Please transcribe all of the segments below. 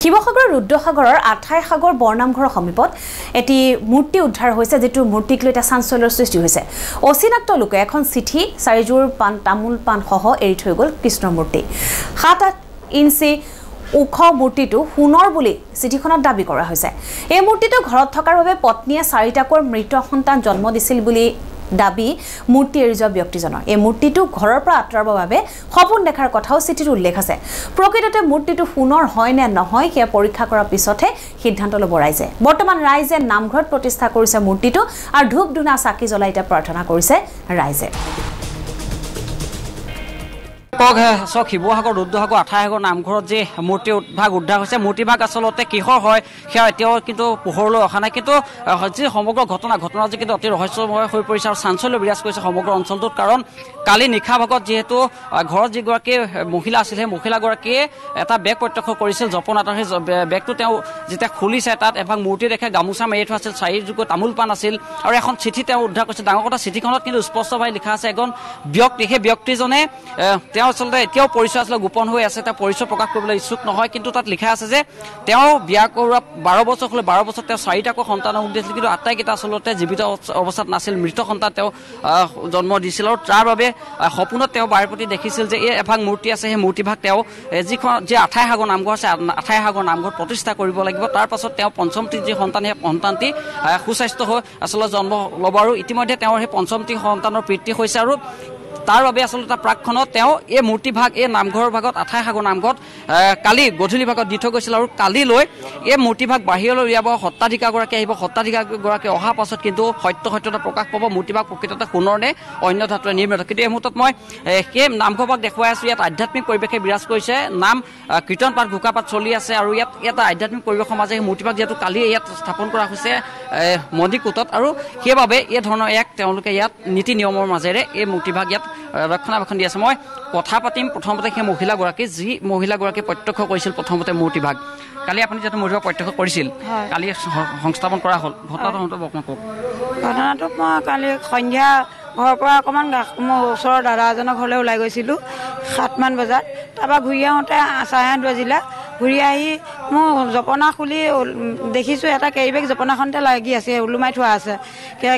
শিৱসাগৰৰ ৰুদ্ৰসাগৰৰ আঠাই সাগৰ বৰনামঘৰৰ সমীপত এটি মূৰ্তি উদ্ধাৰ হৈছে যেটো মূৰ্তিক লৈ এটা চাঞ্চল্যৰ সৃষ্টি হৈছে অচিনাক্ত লোকে এখন চিঠি 4 জোৰ পান তামোল পান সহ এৰি থৈ গল কৃষ্ণৰ মূৰ্তি 7-8 ইঞ্চি উখ মূৰ্তিটো সোণৰ বুলি চিঠিখনত দাবী কৰা হৈছে এই মূৰ্তিটো ঘৰত থকাৰ বাবে পত্নীয়ে 4টাকৈ মৃত সন্তান জন্ম দিছিল বুলি দাবী মূৰ্তি এৰি যোৱা ব্যক্তিজনৰ এই মূৰ্তিটো ঘৰৰ পৰা আঁতৰাবৰ বাবে সপোন দেখাৰ কথাও চিঠিত উল্লেখ আছে প্ৰকৃততে মূৰ্তিটো সোণৰ হয় নে নহয় সেয়া পৰীক্ষা কৰাৰ পিছতহে সিদ্ধান্ত ল'ব ৰাইজে বৰ্তমান ৰাইজে নামঘৰত প্ৰতিষ্ঠা কৰিছে মূৰ্তিটো আৰু ধূপ ধূনা চাকি জ্বলাই প্ৰাৰ্থনা কৰিছে ৰাইজে শিৱসাগৰ ৰুদ্ৰসাগৰ আঠাইসাগৰ নামঘৰত যে মূৰ্তি ভাগ উদ্ধাৰ হৈছে মূৰ্তিভাগ আচলতে কিহৰ হয় সেয়া এতিয়াও কিন্তু পোহৰলৈ অহা নাই কিন্তু যি সমগ্ৰ ঘটনা যে কিন্তু অতি ৰহস্যময় হৈ পৰিছে আৰু চাঞ্চল্য বিৰাজ কৰিছে সমগ্ৰ অঞ্চলটোত কাৰণ কালি নিশা ভাগত যিহেতু ঘৰত যিগৰাকী মহিলা আছিল সেই মহিলাগৰাকীয়ে এটা বেগ প্ৰত্যক্ষ কৰিছিল জপনাতৰ সেই বেগটো তেওঁ যেতিয়া খুলিছে তাত এভাগ মূৰ্তি দেখে গামোচা মাৰি থোৱা আছিল 4 যুগৰ তামোল পাণ আছিল আৰু এখন চিঠি তেওঁ উদ্ধাৰ কৰিছে ডাঙৰ কথা চিঠিখনত কিন্তু স্পষ্টভাৱে লিখা আছে এজন ব্যক্তি সেই ব্যক্তিজনে তেওঁ আচলতে এতিয়াও পৰিচয় আচলতে গোপন হৈ আছে তেওঁ পৰিচয় প্ৰকাশ কৰিবলৈ ইচ্ছুক নহয় কিন্তু তাত লিখা আছে যে তেওঁ বিয়া কৰা 12 বছৰ হলে 12 বছৰ তেওঁ 4টাকৈ সন্তান দিছিল কিন্তু আটাইকেইটা আচলতে জীৱিত অৱস্থাত নাছিল মৃত সন্তান তেওঁ জন্ম দিছিল আৰু তাৰ বাবে সপোনত তেওঁ বাৰে প্ৰতি দেখিছিল যে এই এভাগ মূৰ্তি আছে সেই মূৰ্তিভাগ তেওঁ যিখন যে আঠাইসাগৰ নামঘৰ আছে আঠাইসাগৰ নামঘৰ প্ৰতিষ্ঠা কৰিব লাগিব তাৰ পাছত তেওঁ পঞ্চমটি যি সন্তান সেই সন্তানটি সুস্বাস্থ্য হৈ আচলতে জন্ম ল'ব আৰু ইতিমধ্যে তেওঁৰ সেই পঞ্চমটি সন্তানৰ বৃদ্ধি হৈছে আৰু তাৰ বাবে আচলতে প্ৰাকখনত তেওঁ এই মূৰ্তিভাগ এই নামঘৰৰ ভাগত আঠাইসাগৰ নামঘৰত কালি গধূলি ভাগত দি থৈ গৈছিল আৰু কালিলৈ এই মূৰ্তিভাগ বাহিৰলৈ উলিয়াব সত্তাধিকাৰগৰাকী আহিব সত্তাধিকাৰগৰাকী অহাৰ পাছত কিন্তু সত্যতা প্ৰকাশ পাব মূৰ্তিভাগ প্ৰকৃততে সোণৰ নে অন্য ধাতুৰে নিৰ্মিত কিন্তু এই মুহূৰ্তত মই সেই নামঘৰভাগ দেখুৱাই আছো ইয়াত আধ্যাত্মিক পৰিৱেশে বিৰাজ কৰিছে নাম কীৰ্তন পাঠ ঘোষা পাঠ চলি আছে আৰু ইয়াত এটা আধ্যাত্মিক পৰিৱেশৰ মাজে মূৰ্তিভাগ যিহেতু কালি ইয়াত স্থাপন কৰা হৈছে মন্দিৰকোটত আৰু সেইবাবে এই ধৰণৰ এক তেওঁলোকে ইয়াত নীতি নিয়মৰ মাজেৰে এই মূৰ্তিভাগ ইয়াত ৰক্ষণাবেক্ষণ দি আছে মই কথা পাতিম প্ৰথমতে সেই মহিলাগৰাকী প্ৰত্যক্ষ কৰিছিল প্ৰথমতে মূৰ্তিভাগ কালি আপুনি যেটো মূৰ্তিভাগ প্ৰত্যক্ষ কৰিছিল কালি সংস্থাপন কৰা হ'ল ঘটনাটো মই কালি সন্ধিয়া ঘৰৰ পৰা অকণমান মোৰ ওচৰৰ দাদা এজনৰ ঘৰলৈ ওলাই গৈছিলোঁ 7মান বজাত তাৰপৰা ঘূৰি আহোঁতে 8:30 বাজিলে ঘূৰি আহি মোৰ জপনা খুলি দেখিছোঁ এটা কেৰিবেগ জপনাখনতে লাগি আছে ওলোমাই থোৱা আছে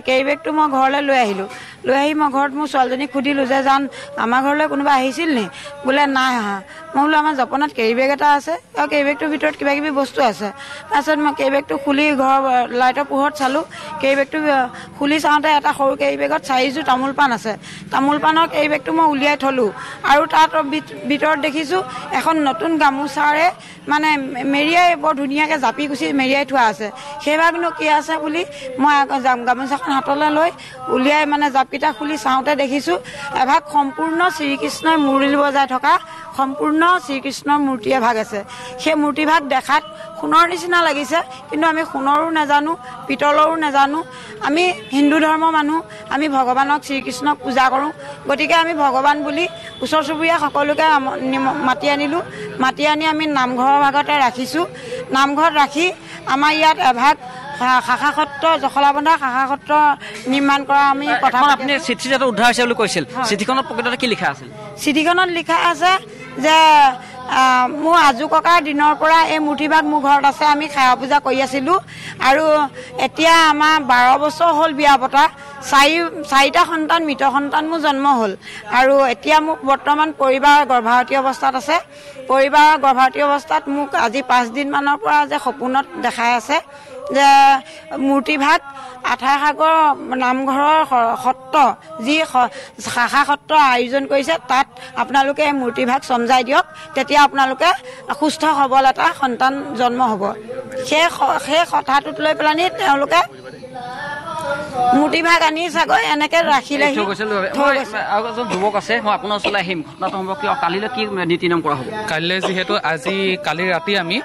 কেৰিবেগটো মই ঘৰলৈ লৈ আহিলোঁ লৈ আহি মই ঘৰত মোৰ ছোৱালীজনীক সুধিলোঁ যে জান আমাৰ ঘৰলৈ কোনোবা আহিছিল নি বোলে নাই অহা মই বোলো আমাৰ জপনাত কেৰিবেগ এটা আছে আৰু কেৰিবেগটোৰ ভিতৰত কিবা কিবি বস্তু আছে তাৰপিছত মই কেৰিবেগটো খুলি ঘৰৰ লাইটৰ পোহৰত চালোঁ কেৰিবেগটো খুলি চাওঁতে এটা সৰু কেৰিবেগত 4 জোৰ তামোল পাণ আছে তামোল পাণৰ কেৰিবেগটো মই উলিয়াই থলোঁ আৰু তাত ভিতৰত দেখিছোঁ এখন নতুন গামোচাৰে মানে মেৰিয়াই বৰ ধুনীয়াকৈ জাপি কুচি মেৰিয়াই থোৱা আছে সেইভাগনো কি আছে বুলি মই গামোচাখন হাতলৈ লৈ উলিয়াই মানে জাপিটা খুলি চাওঁতে দেখিছোঁ এভাগ সম্পূৰ্ণ শ্ৰীকৃষ্ণই মুৰলী বজাই থকা সম্পূৰ্ণ শ্ৰীকৃষ্ণৰ মূৰ্তি এভাগ আছে সেই মূৰ্তিভাগ দেখাত সোণৰ নিচিনা লাগিছে কিন্তু আমি সোণৰো নাজানো পিতলৰো নাজানো আমি হিন্দু ধৰ্মৰ মানুহ আমি ভগৱানক শ্ৰীকৃষ্ণক পূজা কৰোঁ গতিকে আমি ভগৱান বুলি ওচৰ চুবুৰীয়া সকলোকে মাতি আনিলোঁ মাতি আনি আমি নামঘৰৰ ভাগতে ৰাখিছোঁ নামঘৰত ৰাখি আমাৰ ইয়াত এভাগ শাখা সত্ৰ জখলাবন্ধা শাখা সত্ৰ নিৰ্মাণ কৰা আমি কথা আপুনি চিঠি যেটা উদ্ধাৰ হৈছে বুলি কৈছিল চিঠিখনত প্ৰকৃততে কি লিখা আছিল চিঠিখনত লিখা আছে যে মোৰ আজু ককাৰ দিনৰ পৰা এই মূৰ্তিভাগ মোৰ ঘৰত আছে আমি সেৱা পূজা কৰি আছিলোঁ আৰু এতিয়া আমাৰ 12 বছৰ হ'ল বিয়া পতা 4টা সন্তান মৃত সন্তান মোৰ জন্ম হ'ল আৰু এতিয়া মোক বৰ্তমান পৰিবাৰ গৰ্ভৱতী অৱস্থাত আছে পৰিবাৰ গৰ্ভৱতী অৱস্থাত মোক আজি 5 দিনমানৰ পৰা যে সপোনত দেখাই আছে যে মূৰ্তিভাগ আঠাইসাগৰ নামঘৰৰ সত্ৰ যি শাখা সত্ৰ আয়োজন কৰিছে তাত আপোনালোকে মূৰ্তিভাগ চমজাই দিয়ক তেতিয়া আপোনালোকে সুস্থ সবল এটা সন্তান জন্ম হ'ব সেই কথাটোত লৈ পেলানি তেওঁলোকে মূৰ্তিভাগ আনি চাগৈ এনেকে ৰাখিলে যুৱক আছে মই আপোনাৰ ওচৰলৈ আহিম ঘটনাটো সম্পৰ্কে কালিলৈ কি নীতি নিয়ম কৰা হ'ব কালিলৈ যিহেতু কালি ৰাতি আমি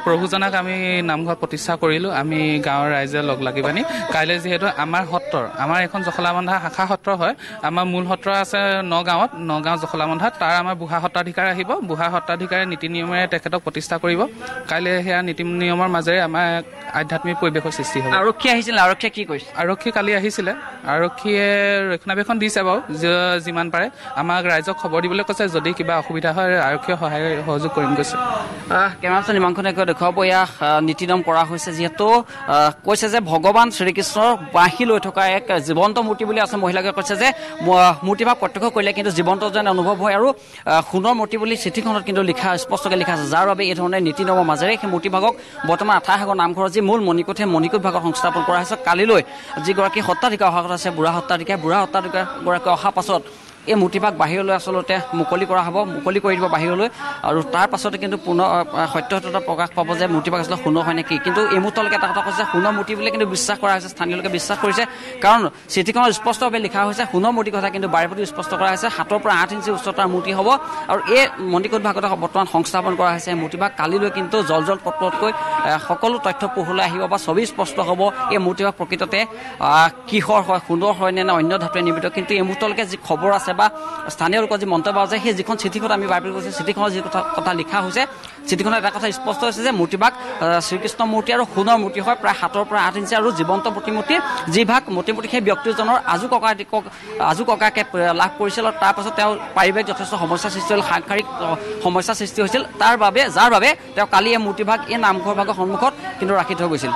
প্ৰভুজনাক আমি নামঘৰত প্ৰতিষ্ঠা কৰিলোঁ আমি গাঁৱৰ ৰাইজে লগ লাগি পানি কাইলৈ যিহেতু আমাৰ এখন জখলাবন্ধা শাখা সত্ৰ হয় আমাৰ মূল সত্ৰ আছে নগাঁও জখলাবন্ধাত তাৰ আমাৰ বুঢ়া সত্ৰাধিকাৰ আহিব বুঢ়া সত্ৰাধিকাৰে নীতি নিয়মেৰে তেখেতক প্ৰতিষ্ঠা কৰিব কাইলৈ সেয়া নীতি নিয়মৰ মাজেৰে আমাৰ আধ্যাত্মিক পৰিৱেশৰ সৃষ্টি হ'ব আৰক্ষী আহিছিল আৰক্ষীয়ে কি কৈছে? আৰক্ষী কালি আহিছিলে, আৰক্ষীয়ে ৰক্ষণাবেক্ষণ দিছে বাৰু যিমান পাৰে। আমাক ৰাইজক খবৰ দিবলৈ কৈছে, যদি কিবা অসুবিধা হয় আৰক্ষীয়ে সহযোগ কৰিম কৈছে। কেমেৰা পাৰ্চন ইমানখনে দেখুৱাব। এয়া নীতি নিয়ম কৰা হৈছে, যিহেতু কৈছে যে ভগৱান শ্ৰীকৃষ্ণৰ বাঁহী লৈ থকা এক জীৱন্ত মূৰ্তি বুলি আছে। মহিলাকে কৈছে যে মূৰ্তিভাগ প্ৰত্যক্ষ কৰিলে কিন্তু জীৱন্ত যেন অনুভৱ হয়, আৰু সোণৰ মূৰ্তি বুলি চিঠিখনত কিন্তু স্পষ্টকৈ লিখা আছে, যাৰ বাবে এই ধৰণে নীতি নিয়মৰ মাজেৰে সেই মূৰ্তিভাগক বৰ্তমান আঠাইসাগৰ নামঘৰৰ যি মূল মণিকোট, সেই মণিকোট ভাগত সংস্থাপন কৰা হৈছে। কালিলৈ যিগৰাকী সত্ৰাধিকাৰ অহা কথা আছে, বুঢ়া সত্ৰাধিকাৰগৰাকী অহাৰ পাছত এই মূৰ্তিভাগ বাহিৰলৈ আচলতে মুকলি কৰা হ'ব, মুকলি কৰি দিব বাহিৰলৈ, আৰু তাৰ পাছতে কিন্তু পুনৰ সত্যতা প্ৰকাশ পাব যে মূৰ্তিভাগ আচলতে সোণৰ হয় নেকি। কিন্তু এই মুহূৰ্তলৈকে এটা কথা কৈছে, সোণৰ মূৰ্তি বুলি কিন্তু বিশ্বাস কৰা হৈছে, স্থানীয় লোকে বিশ্বাস কৰিছে, কাৰণ চিঠিখনত স্পষ্টভাৱে লিখা হৈছে সোণৰ মূৰ্তিৰ কথা, কিন্তু বাৰে প্ৰতি স্পষ্ট কৰা হৈছে 7 পৰা 8 ইঞ্চি উচ্চতাৰ মূৰ্তি হ'ব। আৰু এই মণিকোট ভাগতে বৰ্তমান সংস্থাপন কৰা হৈছে মূৰ্তিভাগ। কালিলৈ কিন্তু জল পটকৈ সকলো তথ্য পোহৰলৈ আহিব বা ছবি স্পষ্ট হ'ব এই মূৰ্তিভাগ প্ৰকৃততে কিহৰ হয়, সোণৰ হয় নে অন্য ধাতুৰে নিৰ্মিত। কিন্তু এই মুহূৰ্তলৈকে যি খবৰ আছে বা স্থানীয় লোকৰ যি মন্তব্য আছে, সেই যিখন চিঠিখন আমি বাৰ কৰিছোঁ, চিঠিখনত যি কথা লিখা হৈছে, চিঠিখনত এটা কথা স্পষ্ট হৈছে যে মূৰ্তিভাগ শ্ৰীকৃষ্ণ মূৰ্তি আৰু সোণৰ মূৰ্তি হয়, প্ৰায় 7 পৰা 8 ইঞ্চি, আৰু জীৱন্ত প্ৰতিমূৰ্তি, যি ভাগ মূৰ্তি সেই ব্যক্তিজনৰ আজু ককাকে লাভ কৰিছিল, আৰু তাৰপাছত তেওঁ পাৰিবাৰিক যথেষ্ট সমস্যাৰ সৃষ্টি হ'ল, সাংসাৰিক সমস্যাৰ সৃষ্টি হৈছিল, যাৰ বাবে তেওঁ কালি এই মূৰ্তিভাগ এই নামঘৰ ভাগৰ সন্মুখত কিন্তু ৰাখি থৈ গৈছিল।